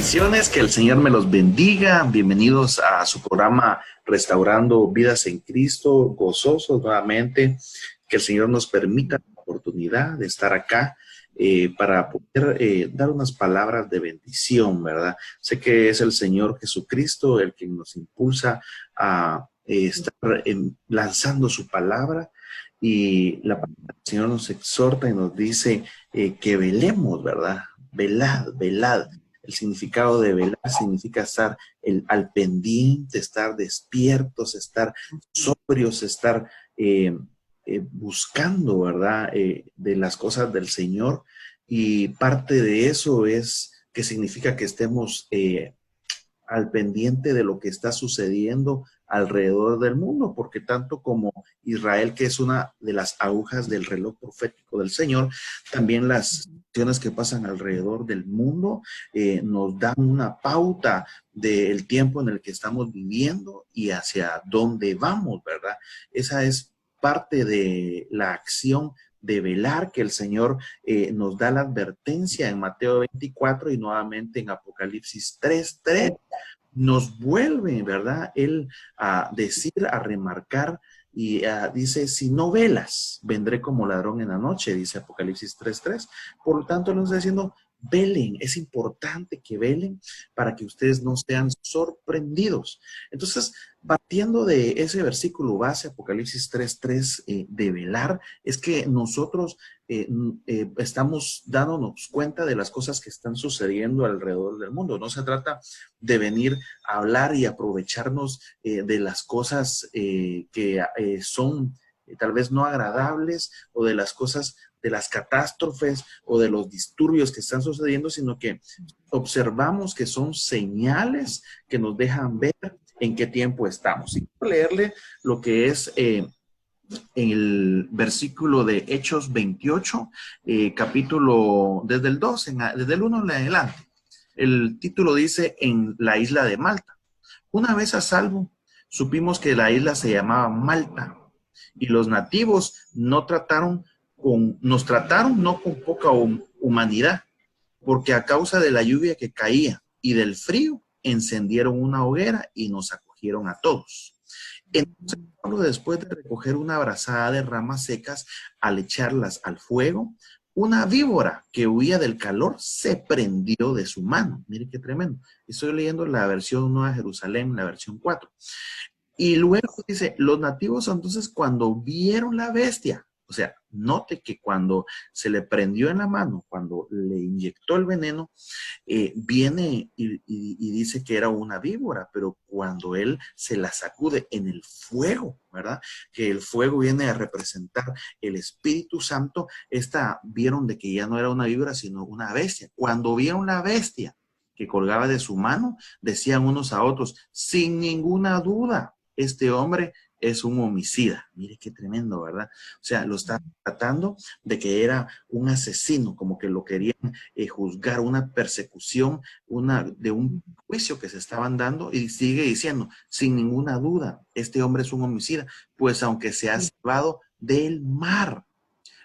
Bendiciones, que el Señor me los bendiga. Bienvenidos a su programa Restaurando Vidas en Cristo, gozosos nuevamente. Que el Señor nos permita la oportunidad de estar acá para poder dar unas palabras de bendición, ¿verdad? Sé que es el Señor Jesucristo el que nos impulsa a estar lanzando su palabra, y la palabra del Señor nos exhorta y nos dice que velemos, ¿verdad? Velad, velad. El significado de velar significa estar al pendiente, estar despiertos, estar sobrios, estar buscando, ¿verdad? De las cosas del Señor. Y parte de eso es que significa que estemos al pendiente de lo que está sucediendo alrededor del mundo, porque tanto como Israel, que es una de las agujas del reloj profético del Señor, también las acciones que pasan alrededor del mundo nos dan una pauta del tiempo en el que estamos viviendo y hacia dónde vamos, ¿verdad? Esa es parte de la acción de velar que el Señor nos da la advertencia en Mateo 24 y nuevamente en Apocalipsis 3:3. Nos vuelve, ¿verdad? Él a decir, a remarcar, y dice, si no velas, vendré como ladrón en la noche, dice Apocalipsis 3:3. Por lo tanto, nos está diciendo, velen, es importante que velen para que ustedes no sean sorprendidos. Entonces, partiendo de ese versículo base, Apocalipsis 3:3, de velar, es que nosotros estamos dándonos cuenta de las cosas que están sucediendo alrededor del mundo. No se trata de venir a hablar y aprovecharnos de las cosas que son tal vez no agradables, o de las cosas, de las catástrofes o de los disturbios que están sucediendo, sino que observamos que son señales que nos dejan ver en qué tiempo estamos. Y quiero leerle lo que es en el versículo de Hechos 28, capítulo desde el 2, desde el 1 en adelante. El título dice, en la isla de Malta. Una vez a salvo, supimos que la isla se llamaba Malta, y los nativos nos trataron no con poca humanidad, porque a causa de la lluvia que caía y del frío, encendieron una hoguera y nos acogieron a todos. Entonces, Pablo, después de recoger una brazada de ramas secas, al echarlas al fuego, una víbora que huía del calor se prendió de su mano. Mire qué tremendo. Estoy leyendo la versión Nueva Jerusalén, la versión 4. Y luego dice, los nativos entonces cuando vieron la bestia, o sea, note que cuando se le prendió en la mano, cuando le inyectó el veneno, viene y dice que era una víbora, pero cuando él se la sacude en el fuego, ¿verdad? Que el fuego viene a representar el Espíritu Santo, vieron de que ya no era una víbora, sino una bestia. Cuando vieron la bestia que colgaba de su mano, decían unos a otros, sin ninguna duda, este hombre es un homicida. Mire qué tremendo, ¿verdad? O sea, lo está tratando de que era un asesino, como que lo querían juzgar, una persecución, de un juicio que se estaban dando, y sigue diciendo, sin ninguna duda, este hombre es un homicida, pues aunque se ha salvado del mar,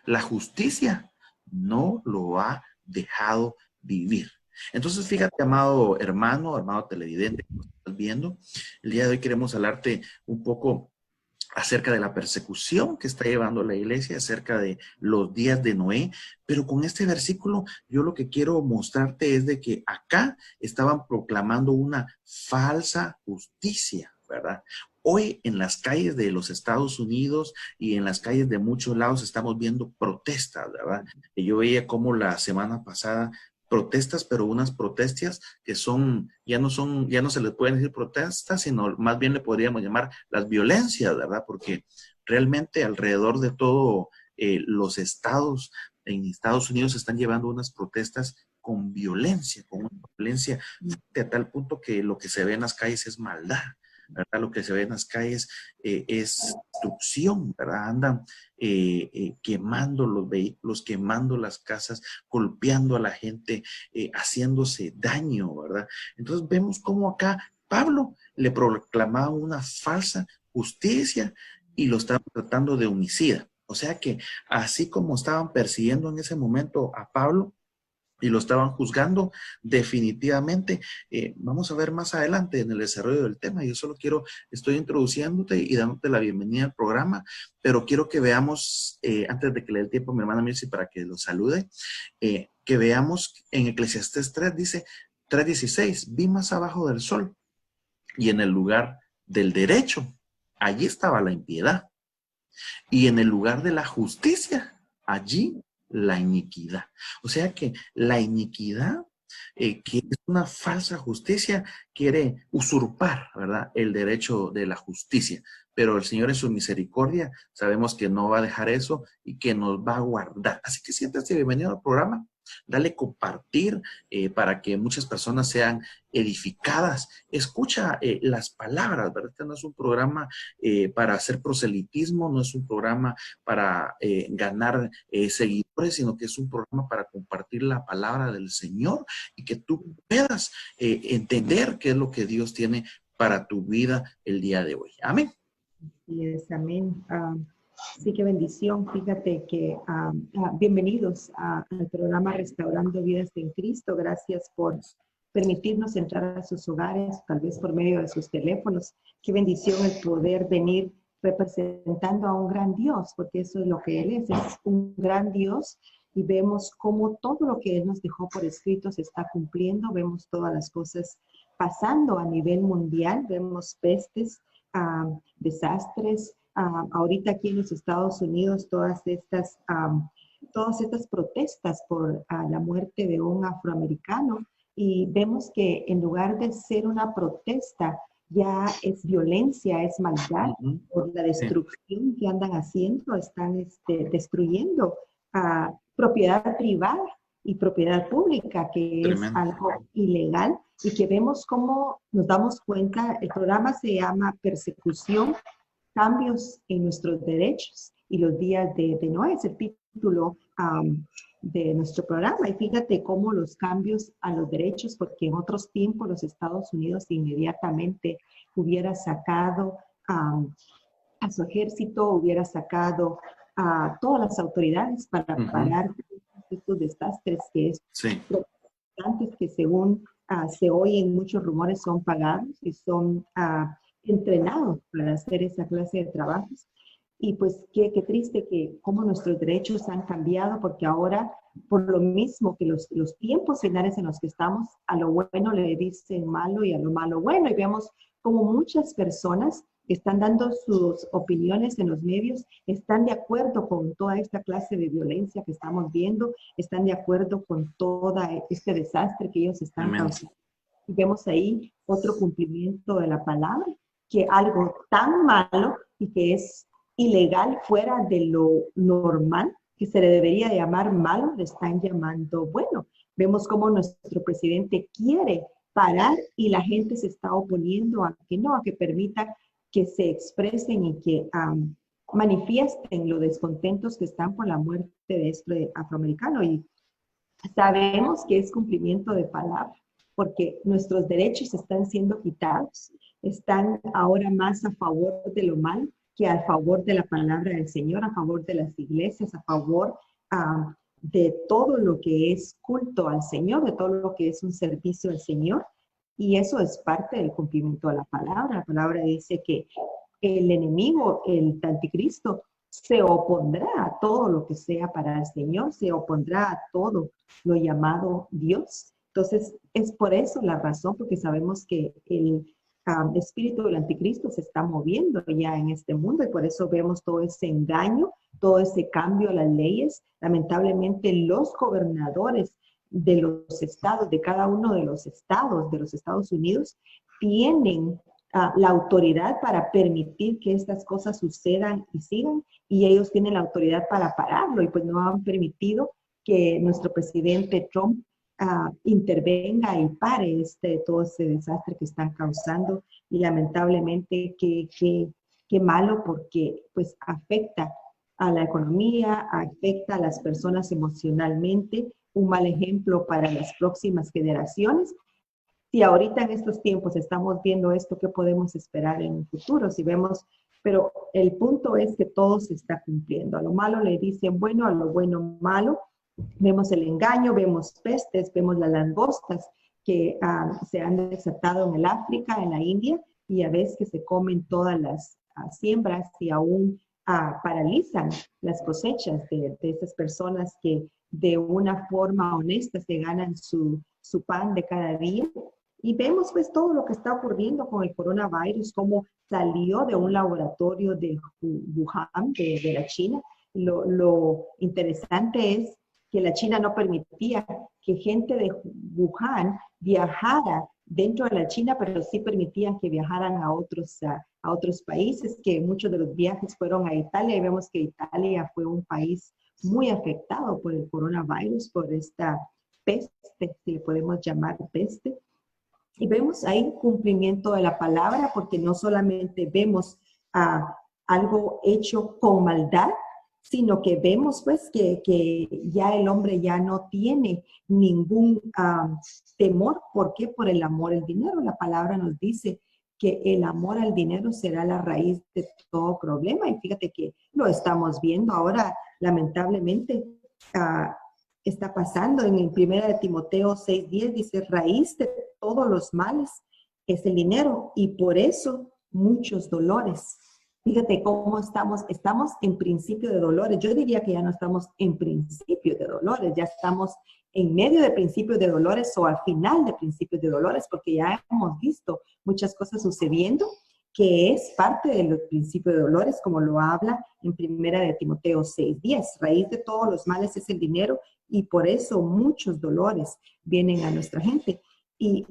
la justicia no lo ha dejado vivir. Entonces, fíjate, amado hermano, amado televidente que nos estás viendo, el día de hoy queremos hablarte un poco acerca de la persecución que está llevando la iglesia, acerca de los días de Noé, pero con este versículo yo lo que quiero mostrarte es de que acá estaban proclamando una falsa justicia, ¿verdad? Hoy en las calles de los Estados Unidos y en las calles de muchos lados estamos viendo protestas, ¿verdad? Y yo veía como la semana pasada protestas, pero unas protestas que ya no se les pueden decir protestas, sino más bien le podríamos llamar las violencias, ¿verdad? Porque realmente alrededor de todo los estados en Estados Unidos se están llevando unas protestas con una violencia a tal punto que lo que se ve en las calles es maldad, ¿verdad? Lo que se ve en las calles es destrucción, ¿verdad? Andan quemando los vehículos, quemando las casas, golpeando a la gente, haciéndose daño, ¿verdad? Entonces vemos cómo acá Pablo le proclamaba una falsa justicia y lo estaba tratando de homicida. O sea que así como estaban persiguiendo en ese momento a Pablo, y lo estaban juzgando, definitivamente. Vamos a ver más adelante en el desarrollo del tema. Yo solo estoy introduciéndote y dándote la bienvenida al programa, pero quiero que veamos, antes de que le dé el tiempo a mi hermana Mirsi para que lo salude, que veamos en Eclesiastés 3, dice 3:16, vi más abajo del sol y en el lugar del derecho, allí estaba la impiedad. Y en el lugar de la justicia, allí la iniquidad. O sea que la iniquidad, que es una falsa justicia, quiere usurpar, ¿verdad?, el derecho de la justicia. Pero el Señor en su misericordia sabemos que no va a dejar eso y que nos va a guardar. Así que siéntate bienvenido al programa. Dale compartir para que muchas personas sean edificadas. Escucha las palabras, ¿verdad? Este no es un programa para hacer proselitismo, no es un programa para ganar seguidores, sino que es un programa para compartir la palabra del Señor y que tú puedas entender qué es lo que Dios tiene para tu vida el día de hoy. Amén. Amén. Sí, qué bendición. Fíjate que bienvenidos al programa Restaurando Vidas en Cristo. Gracias por permitirnos entrar a sus hogares, tal vez por medio de sus teléfonos. Qué bendición el poder venir representando a un gran Dios, porque eso es lo que Él es un gran Dios, y vemos cómo todo lo que Él nos dejó por escrito se está cumpliendo. Vemos todas las cosas pasando a nivel mundial, vemos pestes, desastres, ahorita aquí en los Estados Unidos, todas estas protestas por la muerte de un afroamericano, y vemos que en lugar de ser una protesta, ya es violencia, es maldad, por la destrucción que andan haciendo, están destruyendo propiedad privada y propiedad pública, que es algo ilegal, y que vemos cómo nos damos cuenta. El programa se llama Persecución, Cambios en Nuestros Derechos y los Días de Noé, es el título de nuestro programa. Y fíjate cómo los cambios a los derechos, porque en otros tiempos los Estados Unidos inmediatamente hubiera sacado a su ejército, hubiera sacado a todas las autoridades para parar estos desastres que es que según se oyen muchos rumores son pagados y son entrenados para hacer esa clase de trabajos. Y pues qué triste que cómo nuestros derechos han cambiado, porque ahora, por lo mismo que los tiempos finales en los que estamos, a lo bueno le dicen malo y a lo malo bueno. Y vemos como muchas personas están dando sus opiniones en los medios, están de acuerdo con toda esta clase de violencia que estamos viendo, están de acuerdo con todo este desastre que ellos están causando. Y vemos ahí otro cumplimiento de la palabra, que algo tan malo y que es ilegal, fuera de lo normal, que se le debería llamar malo, le están llamando bueno. Vemos cómo nuestro presidente quiere parar y la gente se está oponiendo a que permita que se expresen y que manifiesten los descontentos que están por la muerte de este afroamericano. Y sabemos que es cumplimiento de palabra, porque nuestros derechos están siendo quitados, están ahora más a favor de lo mal que a favor de la palabra del Señor, a favor de las iglesias, a favor de todo lo que es culto al Señor, de todo lo que es un servicio al Señor. Y eso es parte del cumplimiento de la palabra. La palabra dice que el enemigo, el anticristo, se opondrá a todo lo que sea para el Señor, se opondrá a todo lo llamado Dios. Entonces, es por eso la razón, porque sabemos que el espíritu del anticristo se está moviendo ya en este mundo, y por eso vemos todo ese engaño, todo ese cambio a las leyes. Lamentablemente, los gobernadores de los estados, de cada uno de los estados de los Estados Unidos, tienen la autoridad para permitir que estas cosas sucedan y sigan, y ellos tienen la autoridad para pararlo, y pues no han permitido que nuestro presidente Trump intervenga y pare todo ese desastre que están causando. Y lamentablemente qué malo, porque pues afecta a la economía, afecta a las personas emocionalmente, un mal ejemplo para las próximas generaciones. Si ahorita en estos tiempos estamos viendo esto, ¿qué podemos esperar en el futuro? Si vemos, pero el punto es que todo se está cumpliendo. A lo malo le dicen bueno, a lo bueno malo, Vemos el engaño, vemos pestes, vemos las langostas que se han desatado en el África, en la India, y a veces que se comen todas las siembras y aún paralizan las cosechas de esas personas que de una forma honesta se ganan su pan de cada día. Y vemos pues todo lo que está ocurriendo con el coronavirus, cómo salió de un laboratorio de Wuhan, de la China. Lo interesante es que la China no permitía que gente de Wuhan viajara dentro de la China, pero sí permitían que viajaran a otros países, que muchos de los viajes fueron a Italia, y vemos que Italia fue un país muy afectado por el coronavirus, por esta peste, si le podemos llamar peste. Y vemos ahí cumplimiento de la palabra, porque no solamente vemos algo hecho con maldad, sino que vemos pues que ya el hombre ya no tiene ningún temor. ¿Por qué? Por el amor al dinero. La palabra nos dice que el amor al dinero será la raíz de todo problema. Y fíjate que lo estamos viendo ahora, lamentablemente, está pasando en 1 de Timoteo 6:10, dice, raíz de todos los males es el dinero, y por eso muchos dolores. Fíjate cómo estamos en principio de dolores. Yo diría que ya no estamos en principio de dolores, ya estamos en medio de principios de dolores o al final de principios de dolores, porque ya hemos visto muchas cosas sucediendo que es parte de los principios de dolores, como lo habla en 1 de Timoteo 6:10. Raíz de todos los males es el dinero, y por eso muchos dolores vienen a nuestra gente. ¿Y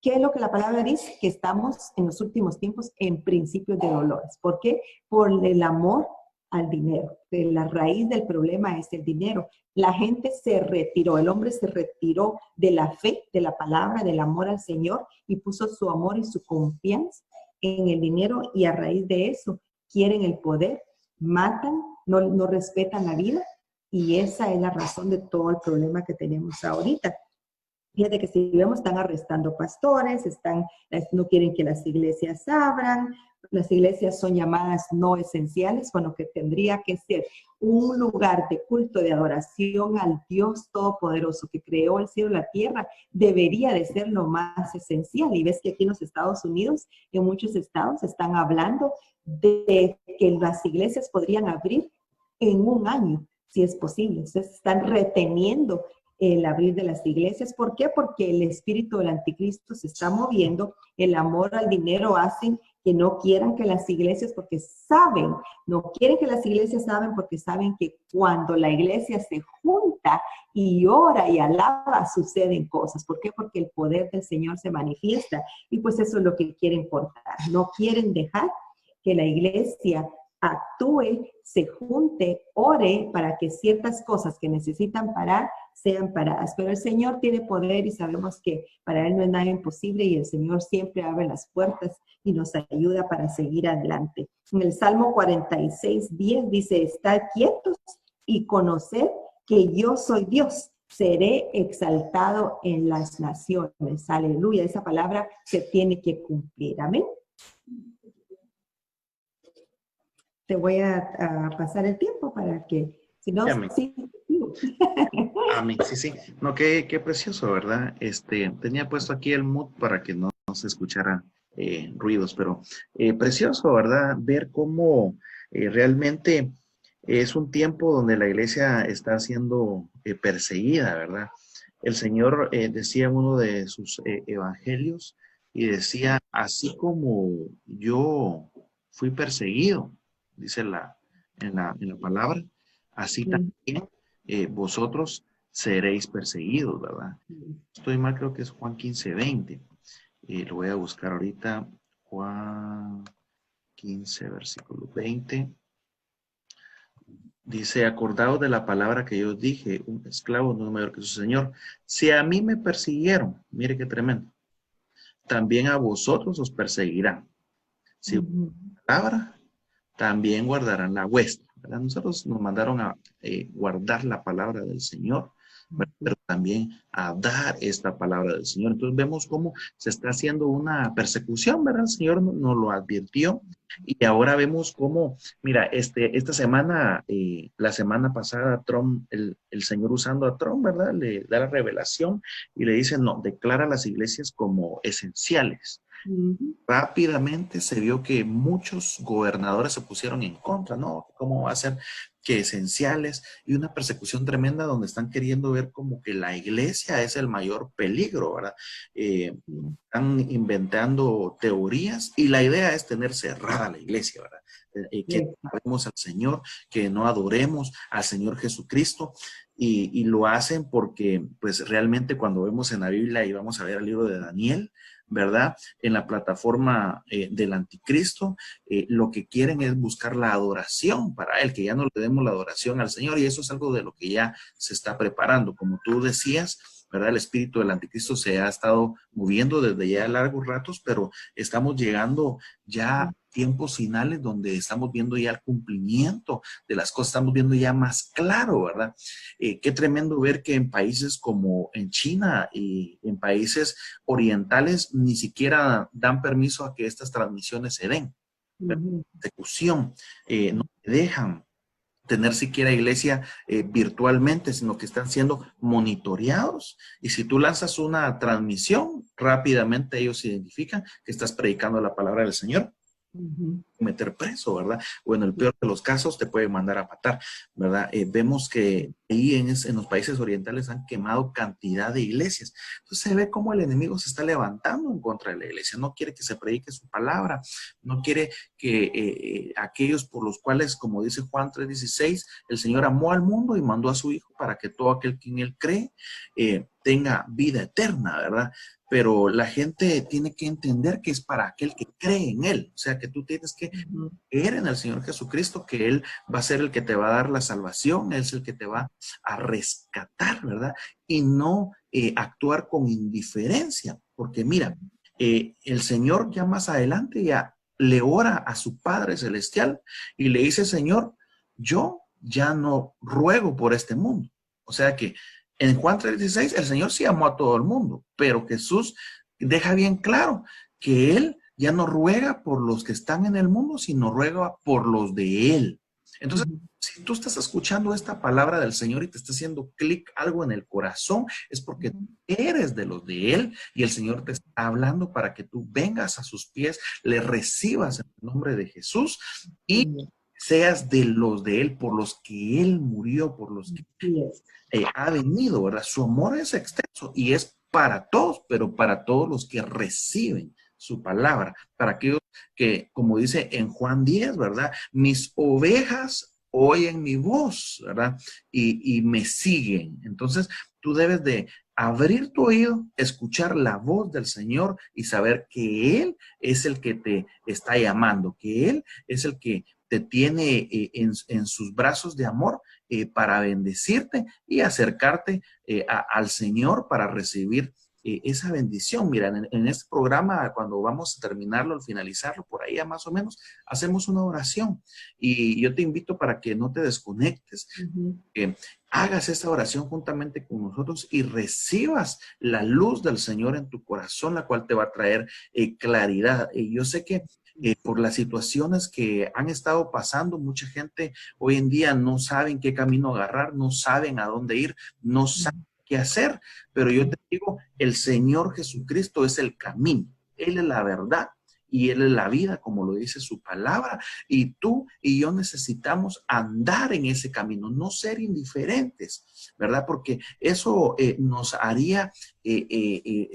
qué es lo que la palabra dice? Que estamos en los últimos tiempos en principios de dolores. ¿Por qué? Por el amor al dinero. La raíz del problema es el dinero. La gente se retiró, el hombre se retiró de la fe, de la palabra, del amor al Señor, y puso su amor y su confianza en el dinero, y a raíz de eso quieren el poder, matan, no respetan la vida, y esa es la razón de todo el problema que tenemos ahorita. Fíjate que si vemos, están arrestando pastores, no quieren que las iglesias abran, las iglesias son llamadas no esenciales, cuando que tendría que ser un lugar de culto, de adoración al Dios Todopoderoso que creó el cielo y la tierra, debería de ser lo más esencial. Y ves que aquí en los Estados Unidos, en muchos estados, están hablando de que las iglesias podrían abrir en un año, si es posible. Entonces están reteniendo el abrir de las iglesias. ¿Por qué? Porque el espíritu del anticristo se está moviendo, el amor al dinero hacen que no quieran que las iglesias, porque saben, no quieren que las iglesias abran, porque saben que cuando la iglesia se junta y ora y alaba, suceden cosas. ¿Por qué? Porque el poder del Señor se manifiesta, y pues eso es lo que quieren cortar. No quieren dejar que la iglesia actúe, se junte, ore para que ciertas cosas que necesitan parar sean paradas. Pero el Señor tiene poder, y sabemos que para Él no es nada imposible, y el Señor siempre abre las puertas y nos ayuda para seguir adelante. En el Salmo 46:10 dice, estad quietos y conoced que yo soy Dios. Seré exaltado en las naciones. Aleluya. Esa palabra se tiene que cumplir. Amén. Te voy a pasar el tiempo para que, si no, sí. Amén, sí. No, qué precioso, ¿verdad? Tenía puesto aquí el mute para que no se escuchara ruidos, pero precioso, ¿verdad? Ver cómo realmente es un tiempo donde la iglesia está siendo perseguida, ¿verdad? El Señor decía en uno de sus evangelios, y decía, así como yo fui perseguido, dice en la palabra, así también vosotros seréis perseguidos, ¿verdad? Estoy mal, creo que es Juan 15:20. Lo voy a buscar ahorita. Juan 15, versículo 20. Dice, acordaos de la palabra que yo os dije, un esclavo no es mayor que su señor. Si a mí me persiguieron, mire qué tremendo, también a vosotros os perseguirán. Si palabra, también guardarán la vuestra, ¿verdad? Nosotros nos mandaron a guardar la palabra del Señor, ¿verdad? Pero también a dar esta palabra del Señor. Entonces vemos cómo se está haciendo una persecución, ¿verdad? El Señor nos lo advirtió y ahora vemos cómo, mira, esta semana, la semana pasada, Trump, el Señor usando a Trump, ¿verdad? Le da la revelación y le dice, no, declara las iglesias como esenciales. Rápidamente se vio que muchos gobernadores se pusieron en contra, ¿no? ¿Cómo va a ser que esenciales? Y una persecución tremenda donde están queriendo ver como que la iglesia es el mayor peligro, ¿verdad? Están inventando teorías y la idea es tener cerrada la iglesia, ¿verdad? Que no adoremos al Señor, que no adoremos al Señor Jesucristo. Y lo hacen porque, pues realmente cuando vemos en la Biblia y vamos a ver el libro de Daniel, ¿verdad? En la plataforma del anticristo, lo que quieren es buscar la adoración para él, que ya no le demos la adoración al Señor, y eso es algo de lo que ya se está preparando. Como tú decías, ¿verdad? El espíritu del anticristo se ha estado moviendo desde ya largos ratos, pero estamos llegando ya a tiempos finales donde estamos viendo ya el cumplimiento de las cosas, estamos viendo ya más claro, ¿verdad? Qué tremendo ver que en países como en China y en países orientales ni siquiera dan permiso a que estas transmisiones se den. Persecución, no dejan tener siquiera iglesia virtualmente, sino que están siendo monitoreados. Y si tú lanzas una transmisión, rápidamente ellos identifican que estás predicando la palabra del Señor. Meter preso, ¿verdad? O en el peor de los casos te pueden mandar a matar, ¿verdad? Vemos que ahí en los países orientales han quemado cantidad de iglesias. Entonces se ve cómo el enemigo se está levantando en contra de la iglesia. No quiere que se predique su palabra, no quiere que aquellos por los cuales, como dice Juan 3:16, el Señor amó al mundo y mandó a su Hijo para que todo aquel que en él cree tenga vida eterna, ¿verdad? Pero la gente tiene que entender que es para aquel que cree en Él. O sea, que tú tienes que creer en el Señor Jesucristo, que Él va a ser el que te va a dar la salvación, Él es el que te va a rescatar, ¿verdad? Y no actuar con indiferencia. Porque mira, el Señor ya más adelante ya le ora a su Padre Celestial y le dice, Señor, yo ya no ruego por este mundo. O sea que en Juan 3:16, el Señor sí amó a todo el mundo, pero Jesús deja bien claro que Él ya no ruega por los que están en el mundo, sino ruega por los de Él. Entonces, si tú estás escuchando esta palabra del Señor y te está haciendo clic algo en el corazón, es porque eres de los de Él y el Señor te está hablando para que tú vengas a sus pies, le recibas en el nombre de Jesús y seas de los de Él, por los que Él murió, por los que ha venido, ¿verdad? Su amor es extenso y es para todos, pero para todos los que reciben su palabra, para aquellos que, como dice en Juan 10, ¿verdad? Mis ovejas oyen mi voz, ¿verdad? Y me siguen. Entonces, tú debes de abrir tu oído, escuchar la voz del Señor y saber que Él es el que te está llamando, que Él es el que te tiene en sus brazos de amor para bendecirte y acercarte al Señor para recibir esa bendición. Mira, en este programa, cuando vamos a terminarlo, al finalizarlo, por ahí ya más o menos, hacemos una oración y yo te invito para que no te desconectes, que hagas esta oración juntamente con nosotros y recibas la luz del Señor en tu corazón, la cual te va a traer claridad. Yo sé que por las situaciones que han estado pasando, mucha gente hoy en día no saben qué camino agarrar, no saben a dónde ir, no saben qué hacer, pero yo te digo, el Señor Jesucristo es el camino, Él es la verdad y Él es la vida, como lo dice su palabra, y tú y yo necesitamos andar en ese camino, no ser indiferentes, ¿verdad? Porque eso nos haría ir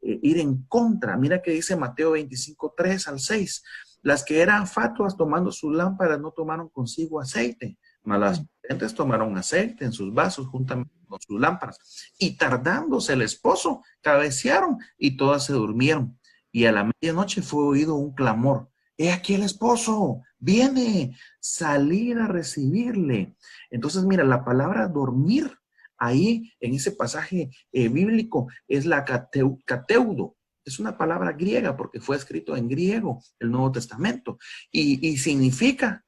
en contra. Mira que dice Mateo 25:3-6, las que eran fatuas tomando sus lámparas no tomaron consigo aceite, mas las prudentes tomaron aceite en sus vasos juntamente con sus lámparas. Y tardándose el esposo, cabecearon y todas se durmieron. Y a la medianoche fue oído un clamor. He aquí el esposo, viene, salir a recibirle. Entonces, mira, la palabra dormir ahí en ese pasaje bíblico es la cateudo. Es una palabra griega porque fue escrito en griego el Nuevo Testamento y significa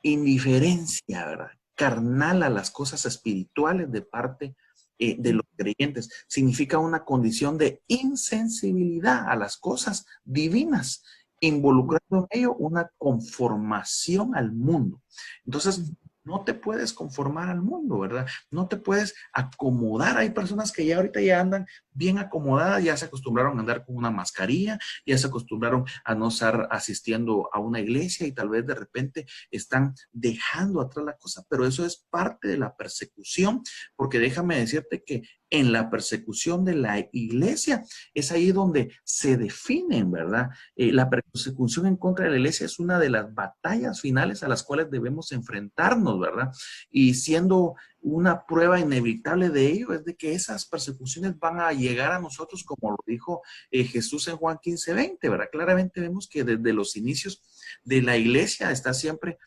indiferencia, ¿verdad? Carnal a las cosas espirituales de parte de los creyentes. Significa una condición de insensibilidad a las cosas divinas, involucrando en ello una conformación al mundo. Entonces, no te puedes conformar al mundo, ¿verdad? No te puedes acomodar. Hay personas que ya ahorita ya andan bien acomodadas, ya se acostumbraron a andar con una mascarilla, ya se acostumbraron a no estar asistiendo a una iglesia y tal vez de repente están dejando atrás la cosa, pero eso es parte de la persecución, porque déjame decirte que en la persecución de la iglesia es ahí donde se definen, ¿verdad? La persecución en contra de la iglesia es una de las batallas finales a las cuales debemos enfrentarnos, ¿verdad? Y siendo una prueba inevitable de ello es de que esas persecuciones van a llegar a nosotros, como lo dijo Jesús en Juan 15:20, ¿verdad? Claramente vemos que desde los inicios de la iglesia está siempre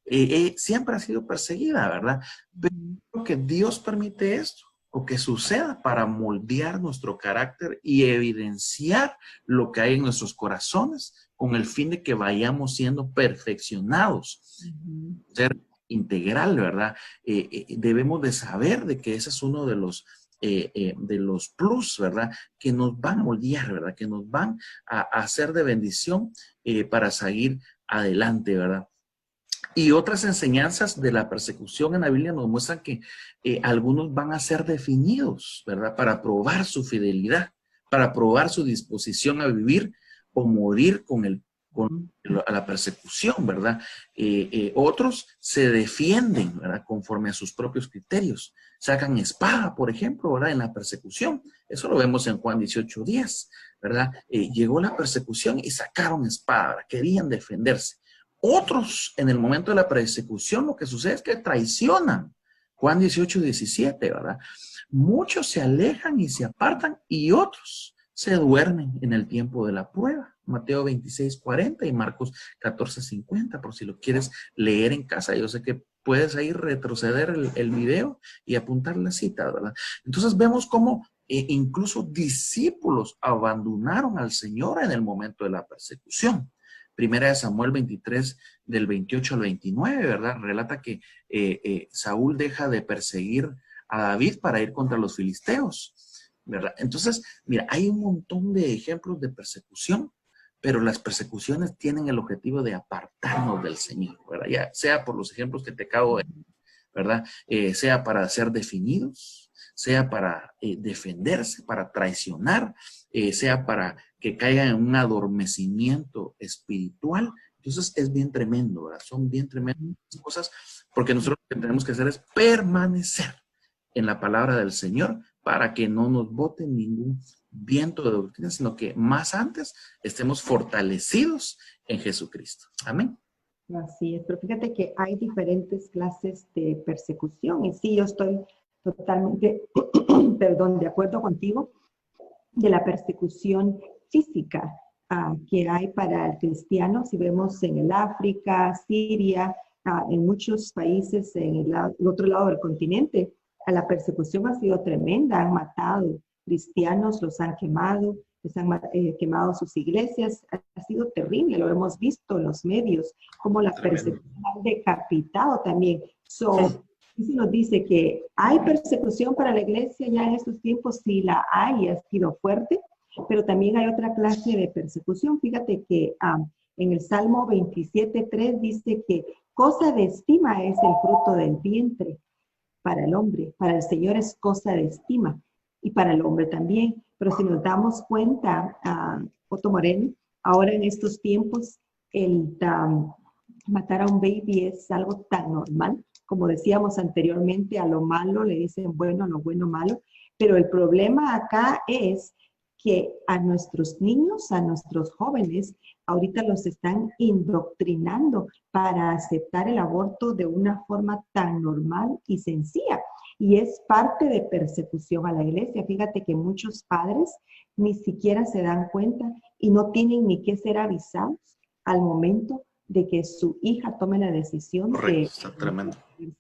ha sido perseguida, ¿verdad? Pero que Dios permite esto o que suceda para moldear nuestro carácter y evidenciar lo que hay en nuestros corazones con el fin de que vayamos siendo perfeccionados. Ser integral, ¿verdad? Debemos de saber de que ese es uno de los plus, ¿verdad? Que nos van a moldear, ¿verdad? Que nos van a hacer de bendición para seguir adelante, ¿verdad? Y otras enseñanzas de la persecución en la Biblia nos muestran que algunos van a ser definidos, ¿verdad? Para probar su fidelidad, para probar su disposición a vivir o morir con la persecución, ¿verdad? Otros se defienden, ¿verdad? Conforme a sus propios criterios. Sacan espada, por ejemplo, ¿verdad? En la persecución. Eso lo vemos en Juan 18:10, ¿verdad? Llegó la persecución y sacaron espada, ¿verdad? Querían defenderse. Otros, en el momento de la persecución, lo que sucede es que traicionan. Juan 18:17, ¿verdad? Muchos se alejan y se apartan y otros se duermen en el tiempo de la prueba. Mateo 26:40 y Marcos 14:50, por si lo quieres leer en casa. Yo sé que puedes ahí retroceder el video y apuntar la cita, ¿verdad? Entonces vemos cómo incluso discípulos abandonaron al Señor en el momento de la persecución. Primera de Samuel 23, del 28 al 29, ¿verdad? Relata que Saúl deja de perseguir a David para ir contra los filisteos, ¿verdad? Entonces, mira, hay un montón de ejemplos de persecución, pero las persecuciones tienen el objetivo de apartarnos del Señor, ¿verdad? Ya sea por los ejemplos que te acabo de, ¿verdad? Sea para ser definidos, sea para defenderse, para traicionar, sea para que caigan en un adormecimiento espiritual. Entonces es bien tremendo, ¿verdad? Son bien tremendas cosas, porque nosotros lo que tenemos que hacer es permanecer en la palabra del Señor para que no nos bote ningún viento de doctrina, sino que más antes estemos fortalecidos en Jesucristo. Amén. Así es, pero fíjate que hay diferentes clases de persecución y sí, yo estoy totalmente, perdón, de acuerdo contigo de la persecución física que hay para el cristiano. Si vemos en el África, Siria, en muchos países en el otro lado del continente, la persecución ha sido tremenda, han matado cristianos, los han quemado, les han quemado sus iglesias, ha sido terrible, lo hemos visto en los medios, como la persecución ha decapitado también. Sí nos dice que hay persecución para la iglesia ya en estos tiempos, sí la hay, ha sido fuerte, pero también hay otra clase de persecución. Fíjate que en el Salmo 27:3 dice que cosa de estima es el fruto del vientre para el hombre, para el Señor es cosa de estima y para el hombre también. Pero si nos damos cuenta, Otto Moreno, ahora en estos tiempos, el matar a un baby es algo tan normal. Como decíamos anteriormente, a lo malo le dicen bueno, a lo bueno malo. Pero el problema acá es que a nuestros niños, a nuestros jóvenes, ahorita los están indoctrinando para aceptar el aborto de una forma tan normal y sencilla. Y es parte de persecución a la iglesia. Fíjate que muchos padres ni siquiera se dan cuenta y no tienen ni que ser avisados al momento de que su hija tome la decisión de hacerse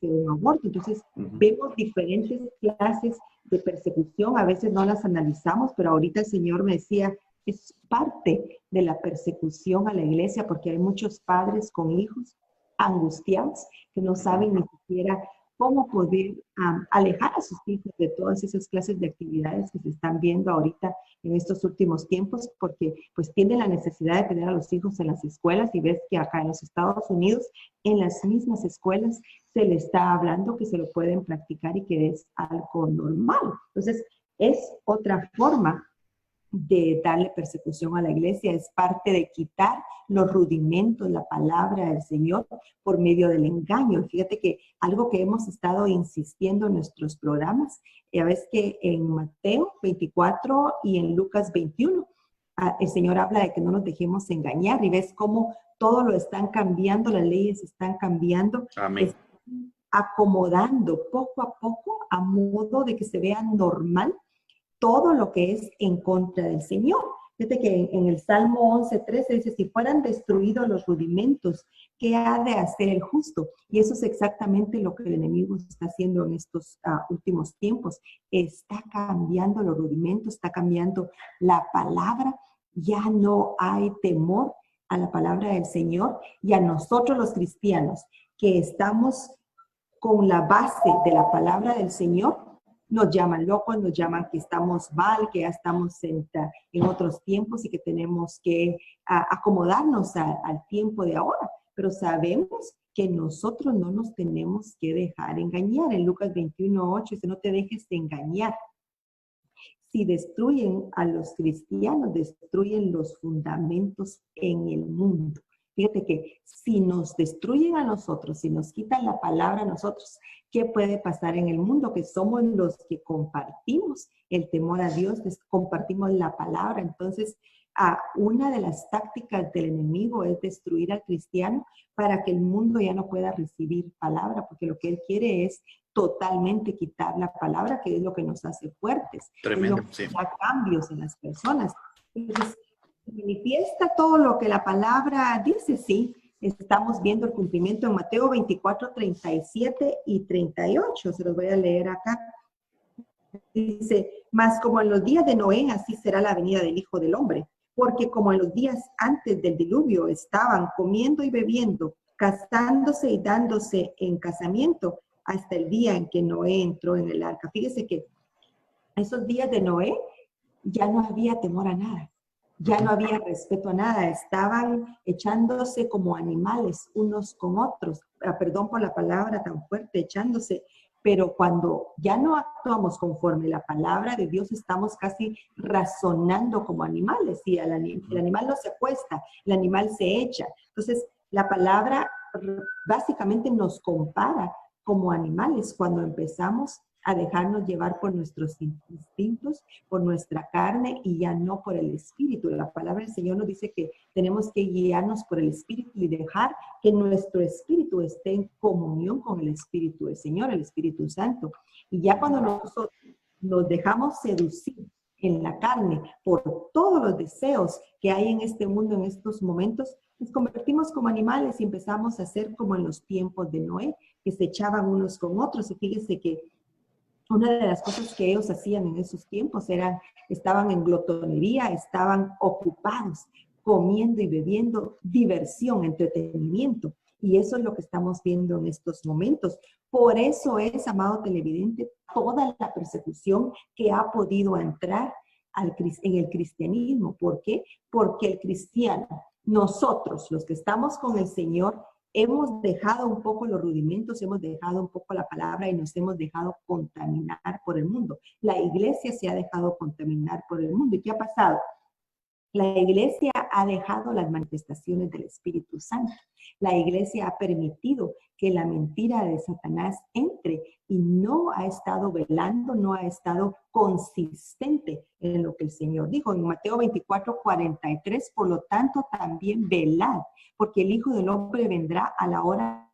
un aborto. Entonces, vemos diferentes clases de persecución, a veces no las analizamos, pero ahorita el Señor me decía, es parte de la persecución a la iglesia, porque hay muchos padres con hijos angustiados que no saben ni siquiera cómo poder alejar a sus hijos de todas esas clases de actividades que se están viendo ahorita en estos últimos tiempos, porque pues tienen la necesidad de tener a los hijos en las escuelas, y ves que acá en los Estados Unidos, en las mismas escuelas, se le está hablando que se lo pueden practicar y que es algo normal. Entonces, es otra forma de darle persecución a la iglesia, es parte de quitar los rudimentos, la palabra del Señor por medio del engaño. Fíjate que algo que hemos estado insistiendo en nuestros programas, ya ves que en Mateo 24 y en Lucas 21, el Señor habla de que no nos dejemos engañar, y ves cómo todo lo están cambiando, las leyes están cambiando, Amén. están acomodando poco a poco a modo de que se vea normal todo lo que es en contra del Señor. Fíjate que en el Salmo 11:13 dice, si fueran destruidos los rudimentos, ¿qué ha de hacer el justo? Y eso es exactamente lo que el enemigo está haciendo en estos últimos tiempos. Está cambiando los rudimentos, está cambiando la palabra. Ya no hay temor a la palabra del Señor, y a nosotros los cristianos que estamos con la base de la palabra del Señor, nos llaman locos, nos llaman que estamos mal, que ya estamos en otros tiempos y que tenemos que acomodarnos al tiempo de ahora. Pero sabemos que nosotros no nos tenemos que dejar engañar. En Lucas 21:8 dice, no te dejes de engañar. Si destruyen a los cristianos, destruyen los fundamentos en el mundo. Fíjate que si nos destruyen a nosotros, si nos quitan la palabra a nosotros, ¿qué puede pasar en el mundo? Que somos los que compartimos el temor a Dios, compartimos la palabra. Entonces, una de las tácticas del enemigo es destruir al cristiano para que el mundo ya no pueda recibir palabra, porque lo que él quiere es totalmente quitar la palabra, que es lo que nos hace fuertes. Tremendo, es lo que sí. da cambios en las personas. Entonces, manifiesta todo lo que la palabra dice, sí. Estamos viendo el cumplimiento en Mateo 24:37 y 38. Se los voy a leer acá. Dice, mas como en los días de Noé, así será la venida del Hijo del Hombre. Porque como en los días antes del diluvio estaban comiendo y bebiendo, casándose y dándose en casamiento, hasta el día en que Noé entró en el arca. Fíjese que esos días de Noé ya no había temor a nada. Ya no había respeto a nada, estaban echándose como animales unos con otros, perdón por la palabra tan fuerte, echándose, pero cuando ya no actuamos conforme la palabra de Dios, estamos casi razonando como animales, y el animal no se acuesta, el animal se echa. Entonces, la palabra básicamente nos compara como animales cuando empezamos a dejarnos llevar por nuestros instintos, por nuestra carne, y ya no por el Espíritu. La palabra del Señor nos dice que tenemos que guiarnos por el Espíritu y dejar que nuestro espíritu esté en comunión con el Espíritu del Señor, el Espíritu Santo. Y ya cuando nosotros nos dejamos seducir en la carne por todos los deseos que hay en este mundo en estos momentos, nos convertimos como animales y empezamos a ser como en los tiempos de Noé, que se echaban unos con otros. Y fíjense que una de las cosas que ellos hacían en esos tiempos estaban en glotonería, estaban ocupados, comiendo y bebiendo, diversión, entretenimiento. Y eso es lo que estamos viendo en estos momentos. Por eso es, amado televidente, toda la persecución que ha podido entrar en el cristianismo. ¿Por qué? Porque el cristiano, nosotros, los que estamos con el Señor, hemos dejado un poco los rudimentos, hemos dejado un poco la palabra y nos hemos dejado contaminar por el mundo. La iglesia se ha dejado contaminar por el mundo. ¿Y qué ha pasado? La iglesia ha dejado las manifestaciones del Espíritu Santo. La iglesia ha permitido que la mentira de Satanás entre y no ha estado velando, no ha estado consistente en lo que el Señor dijo. En Mateo 24:43, por lo tanto, también velad, porque el Hijo del Hombre vendrá a la hora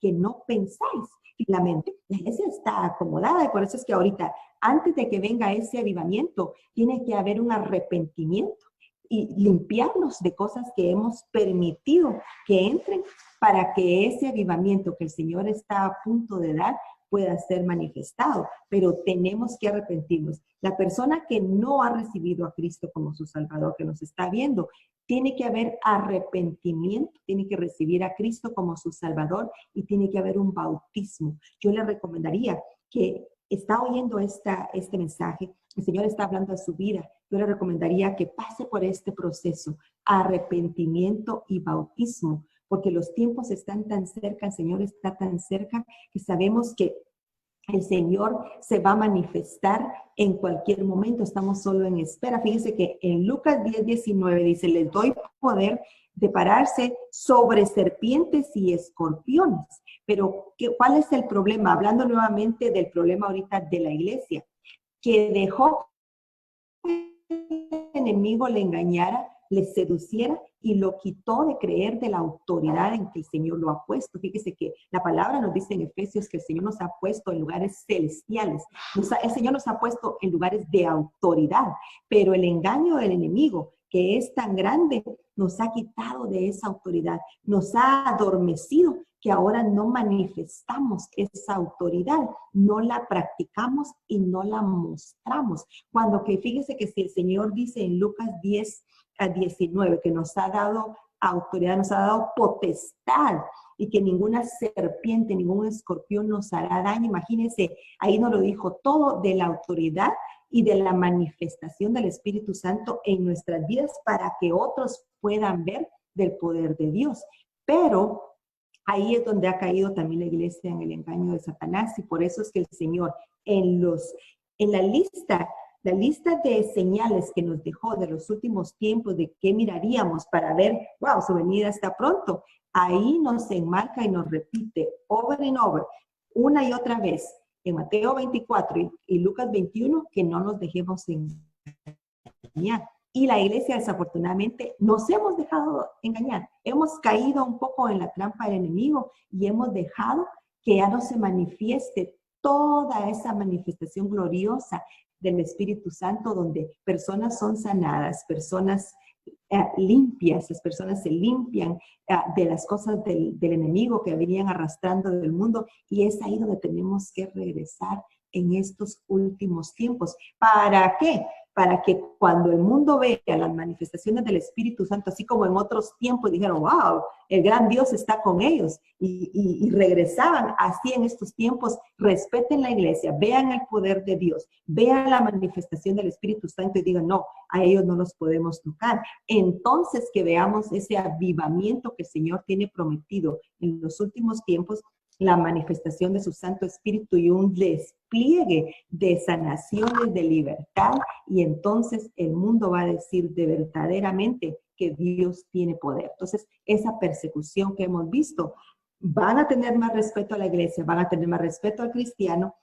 que no pensáis. Finalmente, la iglesia está acomodada, y por eso es que ahorita, antes de que venga ese avivamiento, tiene que haber un arrepentimiento y limpiarnos de cosas que hemos permitido que entren para que ese avivamiento que el Señor está a punto de dar pueda ser manifestado. Pero tenemos que arrepentirnos. La persona que no ha recibido a Cristo como su Salvador, que nos está viendo, Tiene que haber arrepentimiento, tiene que recibir a Cristo como su Salvador y tiene que haber un bautismo. Yo le recomendaría que está oyendo este mensaje, el Señor está hablando de su vida, yo le recomendaría que pase por este proceso, arrepentimiento y bautismo, porque los tiempos están tan cerca, el Señor está tan cerca que sabemos que el Señor se va a manifestar en cualquier momento, estamos solo en espera. Fíjense que en Lucas 10:19 dice, les doy poder de pararse sobre serpientes y escorpiones. Pero, ¿cuál es el problema? Hablando nuevamente del problema ahorita de la iglesia, que dejó que el enemigo le engañara, le seduciera y lo quitó de creer de la autoridad en que el Señor lo ha puesto. Fíjese que la palabra nos dice en Efesios que el Señor nos ha puesto en lugares celestiales. El Señor nos ha puesto en lugares de autoridad, pero el engaño del enemigo, que es tan grande, nos ha quitado de esa autoridad, nos ha adormecido, que ahora no manifestamos esa autoridad, no la practicamos y no la mostramos. Cuando que fíjese que si el Señor dice en Lucas 10:19 que nos ha dado autoridad, nos ha dado potestad y que ninguna serpiente, ningún escorpión nos hará daño. Imagínense, ahí nos lo dijo todo de la autoridad y de la manifestación del Espíritu Santo en nuestras vidas para que otros puedan ver del poder de Dios. Pero ahí es donde ha caído también la iglesia en el engaño de Satanás y por eso es que el Señor en la lista de señales que nos dejó de los últimos tiempos, de qué miraríamos para ver, wow, su venida está pronto, ahí nos enmarca y nos repite over and over, una y otra vez, en Mateo 24 y Lucas 21, que no nos dejemos engañar. Y la iglesia, desafortunadamente, nos hemos dejado engañar. Hemos caído un poco en la trampa del enemigo y hemos dejado que ya no se manifieste toda esa manifestación gloriosa del Espíritu Santo, donde personas son sanadas, personas limpias, las personas se limpian de las cosas del enemigo que venían arrastrando del mundo, y es ahí donde tenemos que regresar en estos últimos tiempos. ¿Para qué? Para que cuando el mundo vea las manifestaciones del Espíritu Santo, así como en otros tiempos dijeron, wow, el gran Dios está con ellos, y regresaban así en estos tiempos, respeten la iglesia, vean el poder de Dios, vean la manifestación del Espíritu Santo y digan, no, a ellos no los podemos tocar. Entonces que veamos ese avivamiento que el Señor tiene prometido en los últimos tiempos, la manifestación de su Santo Espíritu y un despliegue de sanaciones, de libertad, y entonces el mundo va a decir de verdaderamente que Dios tiene poder. Entonces, esa persecución que hemos visto, van a tener más respeto a la iglesia, van a tener más respeto al cristiano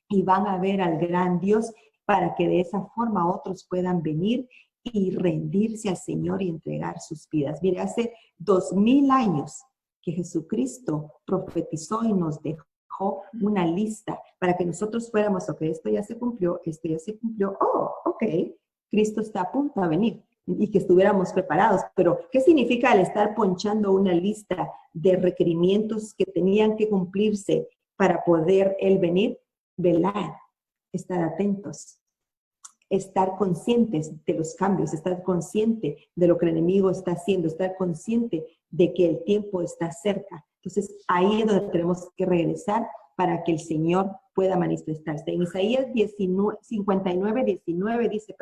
y van a ver al gran Dios para que de esa forma otros puedan venir y rendirse al Señor y entregar sus vidas. Mire, hace 2000 años que Jesucristo profetizó y nos dejó una lista para que nosotros fuéramos, ok, esto ya se cumplió, oh, ok, Cristo está a punto de venir, y que estuviéramos preparados. Pero, ¿qué significa el estar ponchando una lista de requerimientos que tenían que cumplirse para poder Él venir? Velar, estar atentos, estar conscientes de los cambios, estar consciente de lo que el enemigo está haciendo, estar consciente de que el tiempo está cerca. Entonces, ahí es donde tenemos que regresar para que el Señor pueda manifestarse. En Isaías 59:19 dice,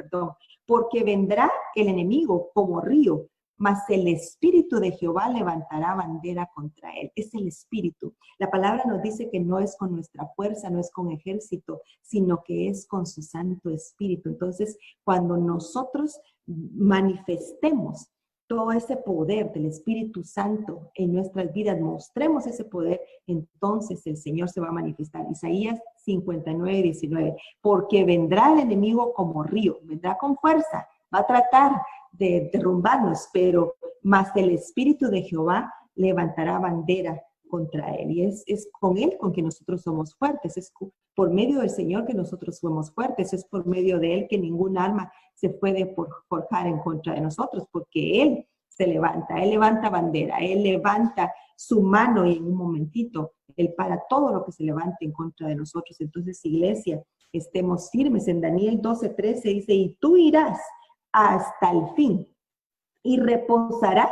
porque vendrá el enemigo como río, mas el Espíritu de Jehová levantará bandera contra él. Es el Espíritu. La palabra nos dice que no es con nuestra fuerza, no es con ejército, sino que es con su Santo Espíritu. Entonces, cuando nosotros manifestemos todo ese poder del Espíritu Santo en nuestras vidas, mostremos ese poder, entonces el Señor se va a manifestar. Isaías 59:19, porque vendrá el enemigo como río, vendrá con fuerza, va a tratar de derrumbarnos, pero más el Espíritu de Jehová levantará bandera contra él. Y es con él con que nosotros somos fuertes, es por medio del Señor que nosotros somos fuertes, es por medio de él que ningún arma se puede forjar en contra de nosotros, porque él se levanta, él levanta bandera, él levanta su mano y en un momentito él para todo lo que se levante en contra de nosotros. Entonces, iglesia, estemos firmes. En Daniel 12:13 dice, y tú irás hasta el fin, y reposarás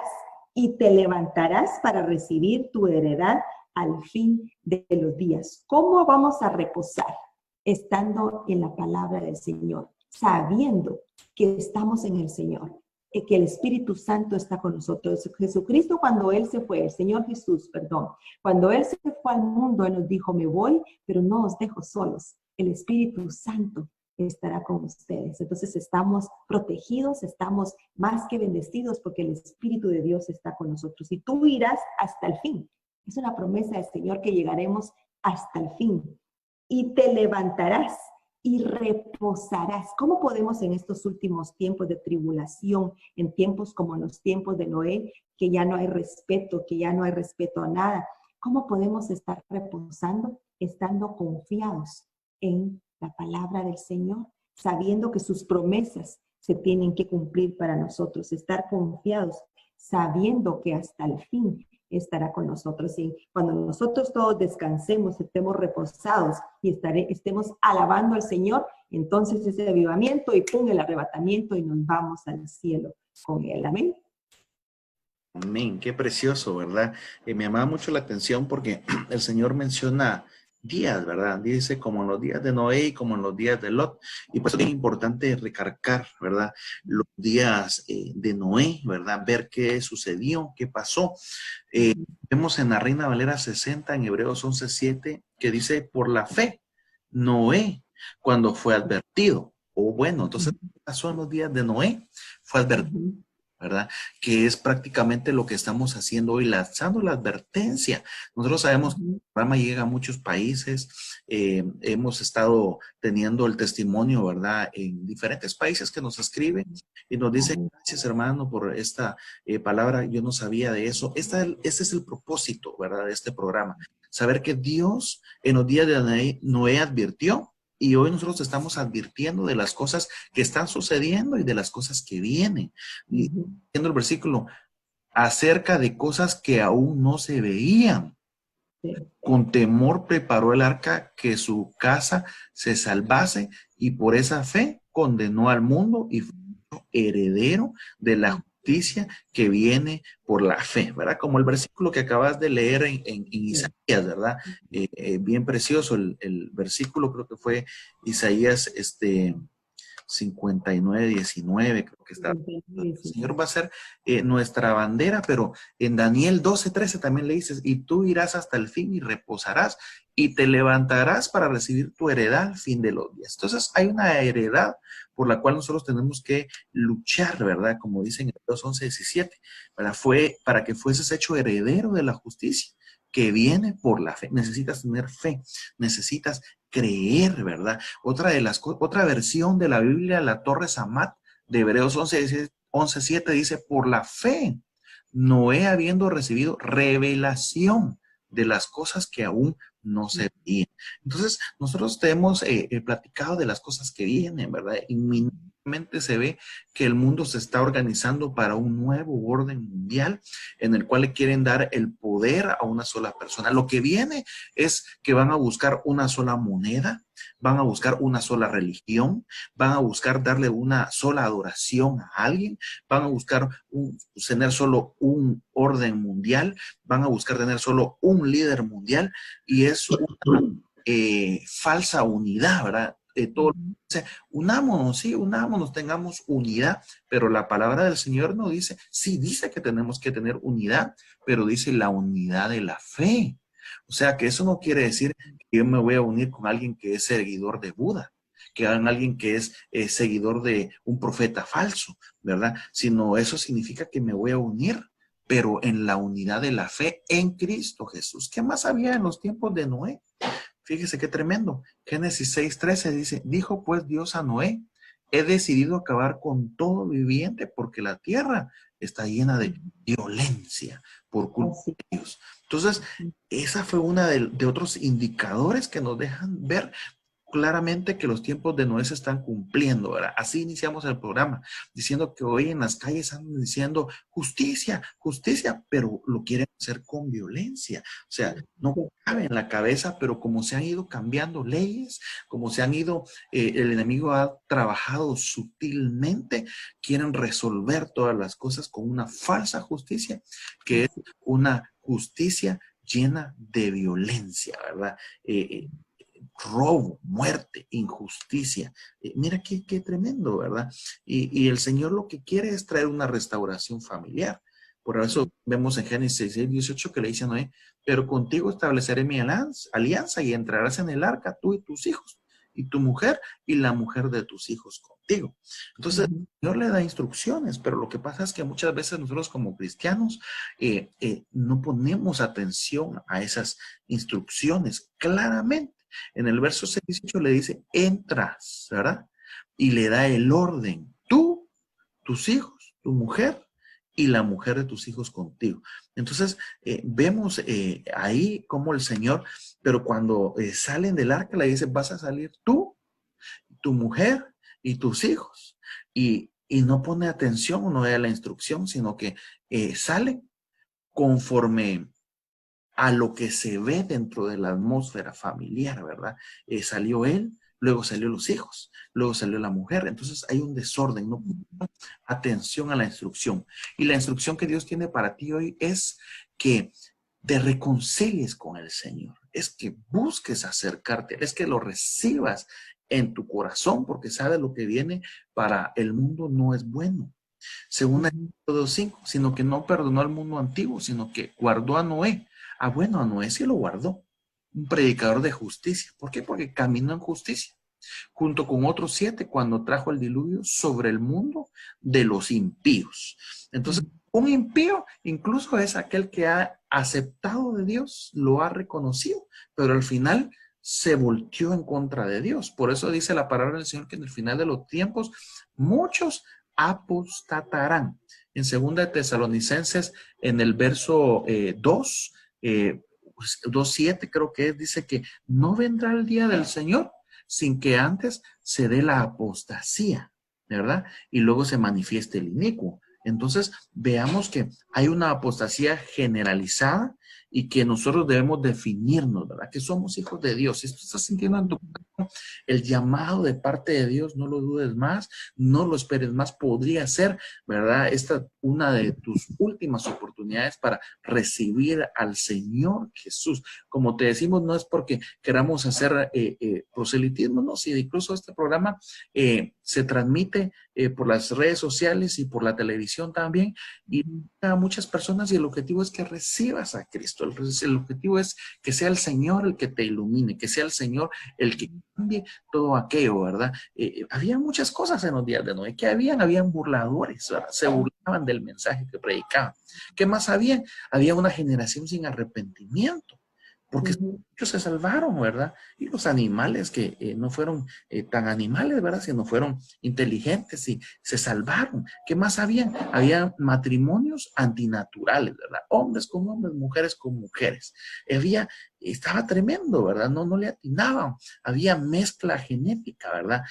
y te levantarás para recibir tu heredad al fin de los días. ¿Cómo vamos a reposar? Estando en la palabra del Señor, sabiendo que estamos en el Señor, que el Espíritu Santo está con nosotros. Jesucristo, cuando Él se fue, el Señor Jesús, perdón, cuando Él se fue al mundo, Él nos dijo, me voy, pero no os dejo solos. El Espíritu Santo estará con ustedes. Entonces estamos protegidos, estamos más que bendecidos porque el Espíritu de Dios está con nosotros. Y tú irás hasta el fin. Es una promesa del Señor que llegaremos hasta el fin. Y te levantarás y reposarás. ¿Cómo podemos en estos últimos tiempos de tribulación, en tiempos como los tiempos de Noé, que ya no hay respeto, que ya no hay respeto a nada? ¿Cómo podemos estar reposando? Estando confiados en la palabra del Señor, sabiendo que sus promesas se tienen que cumplir para nosotros, estar confiados, sabiendo que hasta el fin estará con nosotros. Y cuando nosotros todos descansemos, estemos reposados y estemos alabando al Señor, entonces ese avivamiento y pum, el arrebatamiento y nos vamos al cielo con Él. Amén. Amén, qué precioso, ¿verdad? Me llamaba mucho la atención porque el Señor menciona días, ¿verdad? Dice como en los días de Noé y como en los días de Lot. Y por eso es importante recargar, ¿verdad? Los días de Noé, ¿verdad? Ver qué sucedió, qué pasó. Vemos en la Reina Valera 60, en Hebreos 11:7, que dice, por la fe, Noé, cuando fue advertido. O bueno, entonces, ¿qué pasó en los días de Noé? Fue advertido, ¿verdad? Que es prácticamente lo que estamos haciendo hoy, lanzando la advertencia. Nosotros sabemos que el programa llega a muchos países, hemos estado teniendo el testimonio, ¿verdad? En diferentes países que nos escriben y nos dicen, gracias hermano por esta palabra, yo no sabía de eso. Ese es el propósito, ¿verdad? De este programa. Saber que Dios en los días de Noé advirtió. Y hoy nosotros estamos advirtiendo de las cosas que están sucediendo y de las cosas que vienen. Y viendo el versículo, acerca de cosas que aún no se veían. Sí. Con temor preparó el arca que su casa se salvase y por esa fe condenó al mundo y fue heredero de la justicia que viene por la fe, ¿verdad? Como el versículo que acabas de leer en Isaías, ¿verdad? Bien precioso el versículo, creo que fue Isaías 59:19, creo que está. El Señor va a ser nuestra bandera, pero en Daniel 12:13 también le dices, y tú irás hasta el fin y reposarás y te levantarás para recibir tu heredad al fin de los días. Entonces hay una heredad por la cual nosotros tenemos que luchar, ¿verdad? Como dicen en Hebreos 11:17, ¿verdad? Fue para que fueses hecho heredero de la justicia que viene por la fe. Necesitas tener fe, necesitas creer, ¿verdad? Otra versión de la Biblia, la Torre Samat, de Hebreos 11:7 dice, por la fe, Noé habiendo recibido revelación de las cosas que aún no se veían. Entonces, nosotros te hemos platicado de las cosas que vienen, ¿verdad? Inminentemente se ve que el mundo se está organizando para un nuevo orden mundial en el cual le quieren dar el poder a una sola persona. Lo que viene es que van a buscar una sola moneda, van a buscar una sola religión, van a buscar darle una sola adoración a alguien, van a buscar tener solo un orden mundial, van a buscar tener solo un líder mundial y es una falsa unidad, ¿verdad? Todo dice, unámonos, sí, unámonos, tengamos unidad, pero la palabra del Señor no dice, sí dice que tenemos que tener unidad, pero dice la unidad de la fe. O sea que eso no quiere decir que yo me voy a unir con alguien que es seguidor de Buda, que hagan alguien que es seguidor de un profeta falso, ¿verdad? Sino eso significa que me voy a unir, pero en la unidad de la fe en Cristo Jesús. ¿Qué más había en los tiempos de Noé? Fíjese qué tremendo. Génesis 6:13 dice, dijo pues Dios a Noé, he decidido acabar con todo viviente porque la tierra está llena de violencia por culpa de Dios. Entonces, esa fue una de otros indicadores que nos dejan ver claramente que los tiempos de Noé se están cumpliendo, ¿verdad? Así iniciamos el programa, diciendo que hoy en las calles andan diciendo justicia, justicia, pero lo quieren hacer con violencia. O sea, no cabe en la cabeza, pero como se han ido cambiando leyes, como se han ido, el enemigo ha trabajado sutilmente, quieren resolver todas las cosas con una falsa justicia, que es una justicia llena de violencia, ¿verdad? Robo, muerte, injusticia. Mira qué tremendo, ¿verdad? Y el Señor lo que quiere es traer una restauración familiar. Por eso vemos en Génesis 6:18 que le dice a Noé, pero contigo estableceré mi alianza y entrarás en el arca tú y tus hijos, y tu mujer y la mujer de tus hijos contigo. Entonces, el Señor le da instrucciones, pero lo que pasa es que muchas veces nosotros como cristianos no ponemos atención a esas instrucciones claramente. En el verso 6:18 le dice, entras, ¿verdad? Y le da el orden, tú, tus hijos, tu mujer y la mujer de tus hijos contigo. Entonces, vemos ahí cómo el Señor, pero cuando salen del arca le dice, vas a salir tú, tu mujer y tus hijos. Y no pone atención, no da la instrucción, sino que sale conforme a lo que se ve dentro de la atmósfera familiar, ¿verdad? Salió él, luego salió los hijos, luego salió la mujer. Entonces hay un desorden, no ponemos atención a la instrucción. Y la instrucción que Dios tiene para ti hoy es que te reconcilies con el Señor, es que busques acercarte, es que lo recibas en tu corazón, porque sabes lo que viene para el mundo no es bueno. Según el 2:5, sino que no perdonó al mundo antiguo, sino que guardó a Noé. Ah, bueno, a Noé sí lo guardó. Un predicador de justicia. ¿Por qué? Porque caminó en justicia. Junto con otros 7 cuando trajo el diluvio sobre el mundo de los impíos. Entonces, un impío incluso es aquel que ha aceptado de Dios, lo ha reconocido, pero al final se volteó en contra de Dios. Por eso dice la palabra del Señor que en el final de los tiempos muchos apostatarán. En 2 de Tesalonicenses, en el verso 2, 2:7 creo que es, dice que no vendrá el día del Señor sin que antes se dé la apostasía, ¿verdad? Y luego se manifieste el inicuo. Entonces, veamos que hay una apostasía generalizada y que nosotros debemos definirnos, ¿verdad? Que somos hijos de Dios. Si tú estás sintiendo en tu corazón el llamado de parte de Dios, no lo dudes más, no lo esperes más. Podría ser, ¿verdad? Esta una de tus últimas oportunidades para recibir al Señor Jesús. Como te decimos, no es porque queramos hacer proselitismo, no, si incluso este programa se transmite por las redes sociales y por la televisión también, y a muchas personas, y el objetivo es que recibas a Cristo. El objetivo es que sea el Señor el que te ilumine, que sea el Señor el que cambie todo aquello, ¿verdad? Había muchas cosas en los días de Noé. ¿Qué habían? Habían burladores, ¿verdad? Se burlaban del mensaje que predicaban. ¿Qué más había? Había una generación sin arrepentimiento, porque muchos se salvaron, ¿verdad? Y los animales que no fueron tan animales, ¿verdad? Sino fueron inteligentes y se salvaron. ¿Qué más habían? Había matrimonios antinaturales, ¿verdad? Hombres con hombres, mujeres con mujeres. Estaba tremendo, ¿verdad? No le atinaban. Había mezcla genética, ¿verdad?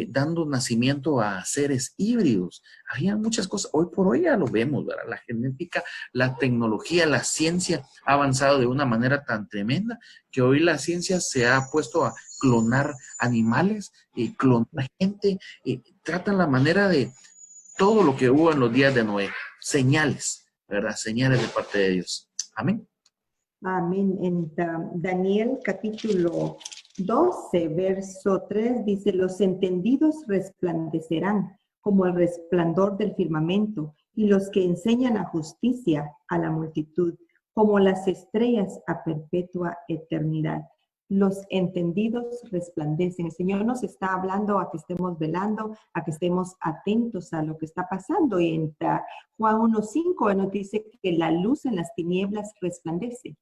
Dando nacimiento a seres híbridos. Había muchas cosas. Hoy por hoy ya lo vemos, ¿verdad? La genética, la tecnología, la ciencia ha avanzado de una manera tan tremenda que hoy la ciencia se ha puesto a clonar animales, clonar gente, tratan la manera de todo lo que hubo en los días de Noé. Señales, ¿verdad? Señales de parte de Dios. Amén. Amén. En Daniel capítulo 12, verso 3 dice, los entendidos resplandecerán como el resplandor del firmamento, y los que enseñan a justicia a la multitud, como las estrellas a perpetua eternidad. Los entendidos resplandecen. El Señor nos está hablando a que estemos velando, a que estemos atentos a lo que está pasando. Y en Juan 1:5 nos dice que la luz en las tinieblas resplandece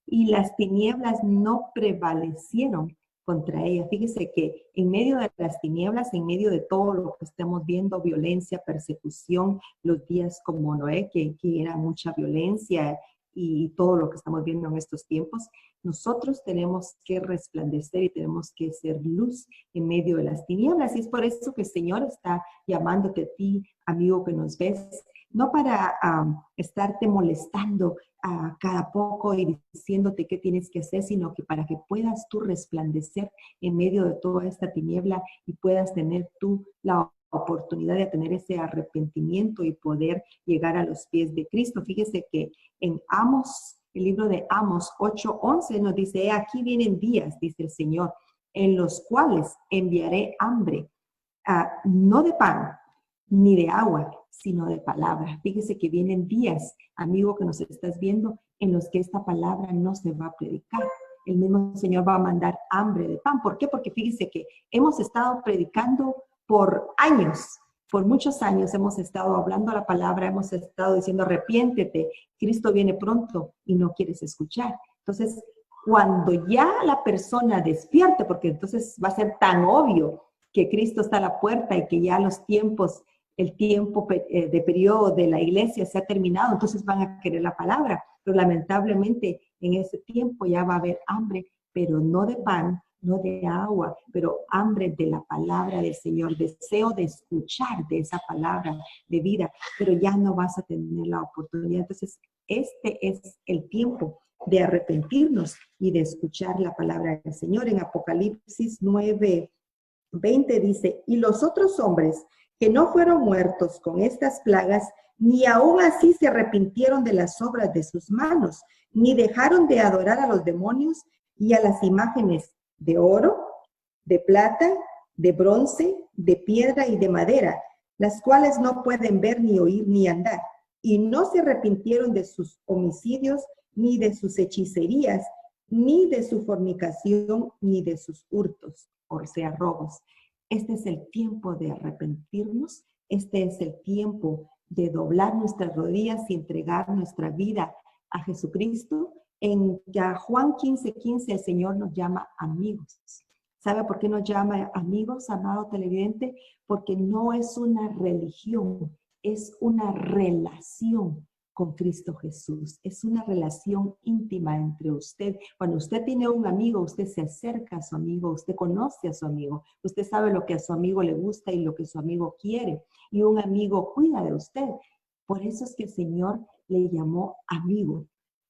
y las tinieblas no prevalecieron contra ella. Fíjese que en medio de las tinieblas, en medio de todo lo que estamos viendo, violencia, persecución, los días como Noé, que era mucha violencia, y todo lo que estamos viendo en estos tiempos, nosotros tenemos que resplandecer y tenemos que ser luz en medio de las tinieblas. Y es por eso que el Señor está llamándote a ti, amigo que nos ves, no para estarte molestando a cada poco y diciéndote qué tienes que hacer, sino que para que puedas tú resplandecer en medio de toda esta tiniebla y puedas tener tú la oportunidad de tener ese arrepentimiento y poder llegar a los pies de Cristo. Fíjese que en Amos, el libro de Amos 8:11 nos dice: aquí vienen días, dice el Señor, en los cuales enviaré hambre, no de pan, ni de agua, sino de palabra. Fíjese que vienen días, amigo que nos estás viendo, en los que esta palabra no se va a predicar. El mismo Señor va a mandar hambre de pan. ¿Por qué? Porque fíjese que hemos estado predicando por años, por muchos años hemos estado hablando la palabra, hemos estado diciendo arrepiéntete, Cristo viene pronto y no quieres escuchar. Entonces, cuando ya la persona despierte, porque entonces va a ser tan obvio que Cristo está a la puerta y que ya los tiempos, el tiempo de periodo de la iglesia se ha terminado, entonces van a querer la palabra. Pero lamentablemente en ese tiempo ya va a haber hambre, pero no de pan, no de agua, pero hambre de la palabra del Señor, deseo de escuchar de esa palabra de vida, pero ya no vas a tener la oportunidad. Entonces, este es el tiempo de arrepentirnos y de escuchar la palabra del Señor. En Apocalipsis 9:20 dice: y los otros hombres que no fueron muertos con estas plagas, ni aún así se arrepintieron de las obras de sus manos, ni dejaron de adorar a los demonios y a las imágenes de oro, de plata, de bronce, de piedra y de madera, las cuales no pueden ver, ni oír, ni andar. Y no se arrepintieron de sus homicidios, ni de sus hechicerías, ni de su fornicación, ni de sus hurtos, o sea, robos. Este es el tiempo de arrepentirnos, este es el tiempo de doblar nuestras rodillas y entregar nuestra vida a Jesucristo. En Juan 15:15 el Señor nos llama amigos. ¿Sabe por qué nos llama amigos, amado televidente? Porque no es una religión, es una relación con Cristo Jesús. Es una relación íntima entre usted. Cuando usted tiene un amigo, usted se acerca a su amigo, usted conoce a su amigo, usted sabe lo que a su amigo le gusta y lo que su amigo quiere. Y un amigo cuida de usted. Por eso es que el Señor le llamó amigo,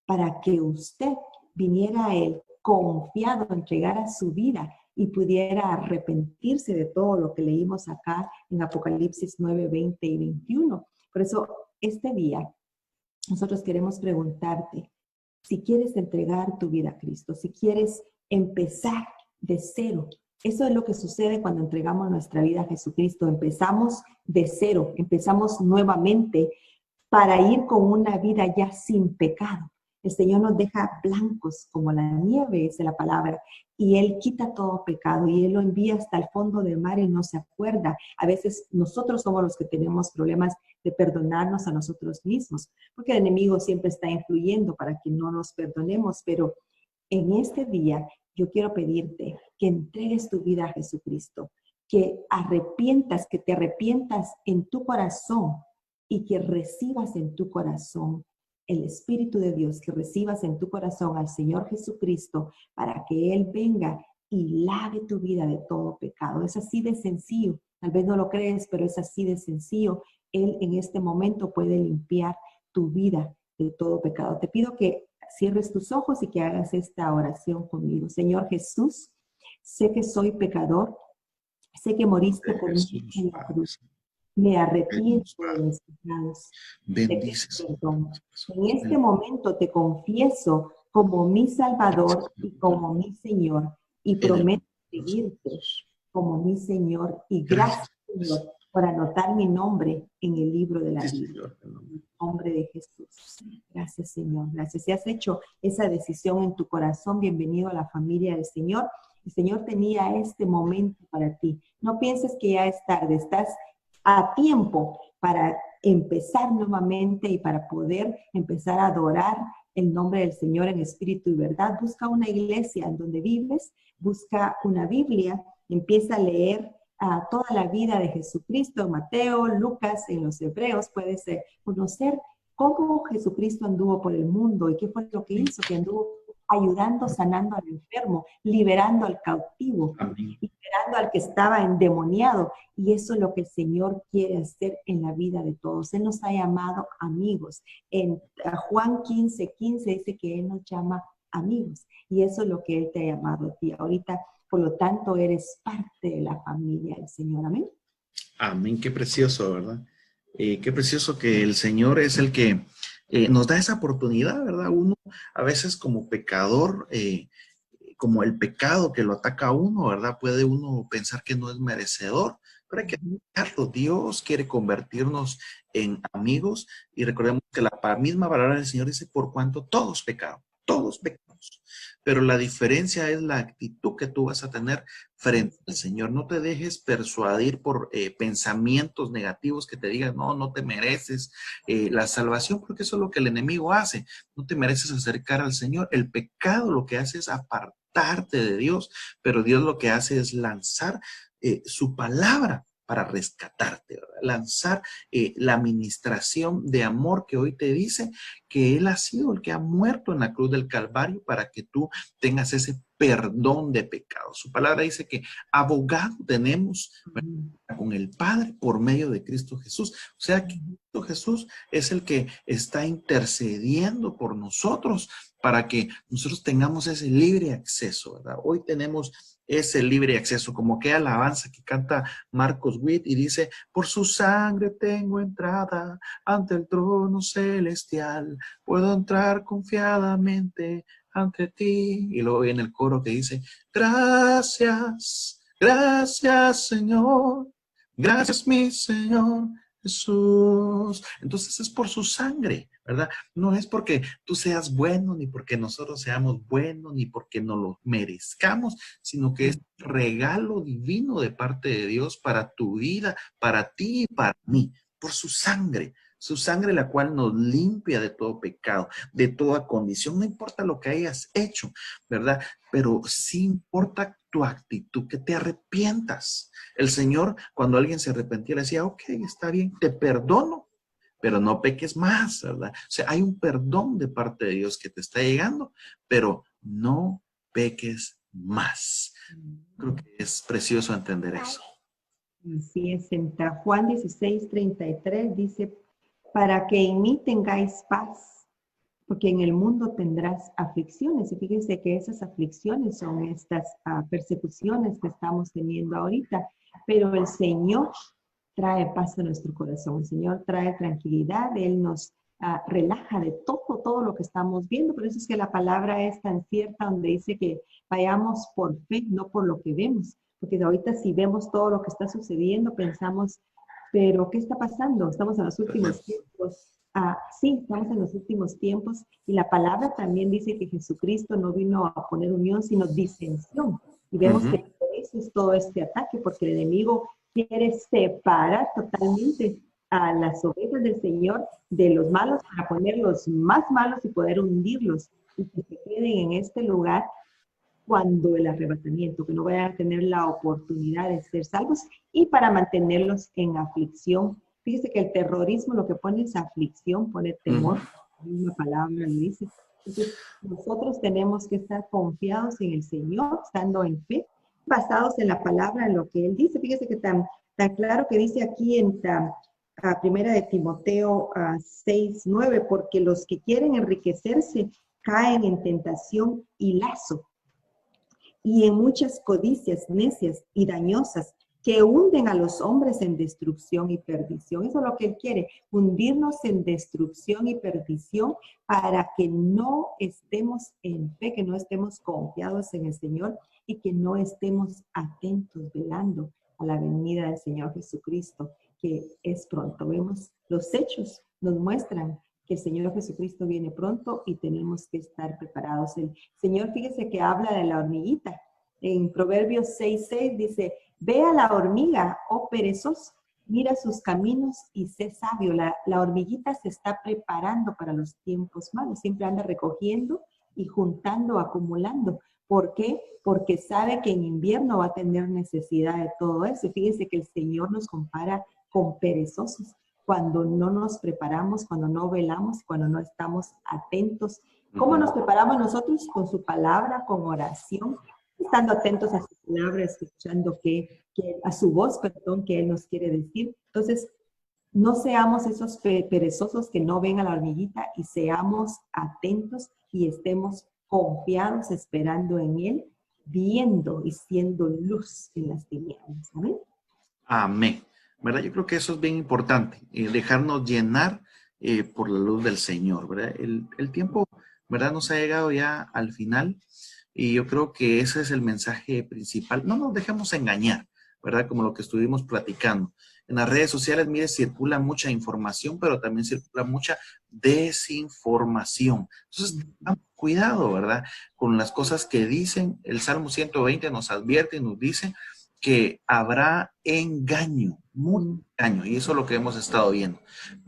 para que usted viniera a Él confiado, entregara su vida y pudiera arrepentirse de todo lo que leímos acá en Apocalipsis 9:20 y 21. Por eso, este día, nosotros queremos preguntarte si quieres entregar tu vida a Cristo, si quieres empezar de cero. Eso es lo que sucede cuando entregamos nuestra vida a Jesucristo. Empezamos de cero, empezamos nuevamente para ir con una vida ya sin pecado. El Señor nos deja blancos como la nieve, dice la palabra, y Él quita todo pecado y Él lo envía hasta el fondo del mar y no se acuerda. A veces nosotros somos los que tenemos problemas de perdonarnos a nosotros mismos, porque el enemigo siempre está influyendo para que no nos perdonemos, pero en este día yo quiero pedirte que entregues tu vida a Jesucristo, que te arrepientas en tu corazón y que recibas en tu corazón el Espíritu de Dios, que recibas en tu corazón al Señor Jesucristo para que Él venga y lave tu vida de todo pecado. Es así de sencillo. Tal vez no lo crees, pero es así de sencillo. Él en este momento puede limpiar tu vida de todo pecado. Te pido que cierres tus ojos y que hagas esta oración conmigo. Señor Jesús, sé que soy pecador, sé que moriste por mí en la cruz. Me arrepiento de mis pecados. Bendice. En este momento te confieso como mi Salvador y como mi Señor, y prometo seguirte como mi Señor. Y gracias, Señor, por anotar mi nombre en el libro de la vida. En el nombre de Jesús. Gracias, Señor. Gracias. Si has hecho esa decisión en tu corazón, bienvenido a la familia del Señor. El Señor tenía este momento para ti. No pienses que ya es tarde, estás a tiempo para empezar nuevamente y para poder empezar a adorar el nombre del Señor en espíritu y verdad. Busca una iglesia en donde vives, busca una Biblia, empieza a leer toda la vida de Jesucristo, Mateo, Lucas, en los Hebreos. Puedes conocer cómo Jesucristo anduvo por el mundo y qué fue lo que hizo, que anduvo ayudando, sanando al enfermo, liberando al cautivo, Amén. liberando al que estaba endemoniado. Y eso es lo que el Señor quiere hacer en la vida de todos. Él nos ha llamado amigos. En Juan 15:15 dice que Él nos llama amigos. Y eso es lo que Él te ha llamado a ti. Ahorita, por lo tanto, eres parte de la familia del Señor. Amén. Amén, qué precioso, ¿verdad? Qué precioso que el Señor es el que nos da esa oportunidad, ¿verdad? Uno a veces como pecador, como el pecado que lo ataca a uno, ¿verdad? Puede uno pensar que no es merecedor, pero hay que aceptarlo. Dios quiere convertirnos en amigos y recordemos que la misma palabra del Señor dice, por cuanto todos pecaron, todos pecamos. Pero la diferencia es la actitud que tú vas a tener frente al Señor. No te dejes persuadir por pensamientos negativos que te digan, no, no te mereces la salvación, porque eso es lo que el enemigo hace. No te mereces acercar al Señor. El pecado lo que hace es apartarte de Dios, pero Dios lo que hace es lanzar su palabra para rescatarte, ¿verdad? Lanzar la administración de amor que hoy te dice que Él ha sido el que ha muerto en la cruz del Calvario para que tú tengas ese perdón de pecados. Su palabra dice que abogado tenemos, ¿verdad?, con el Padre por medio de Cristo Jesús. O sea que Cristo Jesús es el que está intercediendo por nosotros para que nosotros tengamos ese libre acceso, ¿verdad? Hoy tenemos ese libre acceso, como que alabanza que canta Marcos Witt y dice, por su sangre tengo entrada ante el trono celestial, puedo entrar confiadamente ante ti. Y luego viene el coro que dice, gracias, gracias Señor, gracias mi Señor Jesús. Entonces es por su sangre, ¿verdad? No es porque tú seas bueno, ni porque nosotros seamos buenos, ni porque nos lo merezcamos, sino que es regalo divino de parte de Dios para tu vida, para ti y para mí, por su sangre la cual nos limpia de todo pecado, de toda condición, no importa lo que hayas hecho, ¿verdad? Pero sí importa tu actitud, que te arrepientas. El Señor, cuando alguien se arrepentía, le decía, ok, está bien, te perdono, pero no peques más, ¿verdad? O sea, hay un perdón de parte de Dios que te está llegando, pero no peques más. Creo que es precioso entender eso. Así es, en Juan 16:33 dice, para que en mí tengáis paz, porque en el mundo tendrás aflicciones. Y fíjense que esas aflicciones son estas persecuciones que estamos teniendo ahorita, pero el Señor trae paz a nuestro corazón, el Señor trae tranquilidad, Él nos relaja de todo lo que estamos viendo. Por eso es que la palabra es tan cierta donde dice que vayamos por fe, no por lo que vemos. Porque ahorita si vemos todo lo que está sucediendo, pensamos, pero ¿qué está pasando? Estamos en los últimos tiempos. Sí, estamos en los últimos tiempos y la palabra también dice que Jesucristo no vino a poner unión, sino disensión. Y vemos que por eso es todo este ataque, porque el enemigo quiere separar totalmente a las ovejas del Señor de los malos para poner los más malos y poder hundirlos y que se queden en este lugar cuando el arrebatamiento, que no vayan a tener la oportunidad de ser salvos y para mantenerlos en aflicción. Fíjese que el terrorismo lo que pone es aflicción, pone temor, la misma palabra lo dice. Entonces, nosotros tenemos que estar confiados en el Señor, estando en fe, basados en la palabra, en lo que Él dice. Fíjese que tan claro que dice aquí en primera de Timoteo 6:9, porque los que quieren enriquecerse caen en tentación y lazo, y en muchas codicias necias y dañosas que hunden a los hombres en destrucción y perdición. Eso es lo que Él quiere, hundirnos en destrucción y perdición para que no estemos en fe, que no estemos confiados en el Señor y que no estemos atentos, velando a la venida del Señor Jesucristo, que es pronto. Vemos los hechos, nos muestran que el Señor Jesucristo viene pronto y tenemos que estar preparados. El Señor, fíjese que habla de la hormiguita. En Proverbios 6:6 dice, ve a la hormiga, oh perezoso, mira sus caminos y sé sabio. La hormiguita se está preparando para los tiempos malos. Siempre anda recogiendo y juntando, acumulando. ¿Por qué? Porque sabe que en invierno va a tener necesidad de todo eso. Fíjese que el Señor nos compara con perezosos, cuando no nos preparamos, cuando no velamos, cuando no estamos atentos. ¿Cómo nos preparamos nosotros? Con su palabra, con oración, estando atentos a su palabra, escuchando a su voz, perdón, que Él nos quiere decir. Entonces, no seamos esos perezosos que no ven a la hormiguita y seamos atentos y estemos confiados, esperando en Él, viendo y siendo luz en las tinieblas. Amén. Amén. ¿Verdad? Yo creo que eso es bien importante, dejarnos llenar por la luz del Señor, ¿verdad? El tiempo, ¿verdad? Nos ha llegado ya al final y yo creo que ese es el mensaje principal. No nos dejemos engañar, ¿verdad? Como lo que estuvimos platicando. En las redes sociales, mire, circula mucha información, pero también circula mucha desinformación. Entonces, tengamos cuidado, ¿verdad? Con las cosas que dicen. El Salmo 120 nos advierte y nos dice que habrá engaño, mucho engaño, y eso es lo que hemos estado viendo.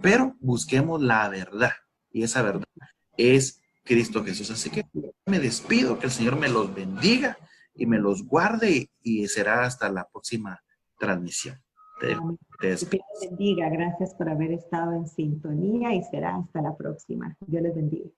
Pero busquemos la verdad, y esa verdad es Cristo Jesús. Así que me despido, que el Señor me los bendiga y me los guarde, y será hasta la próxima transmisión. Que Dios les bendiga. Gracias por haber estado en sintonía y será hasta la próxima. Dios les bendiga.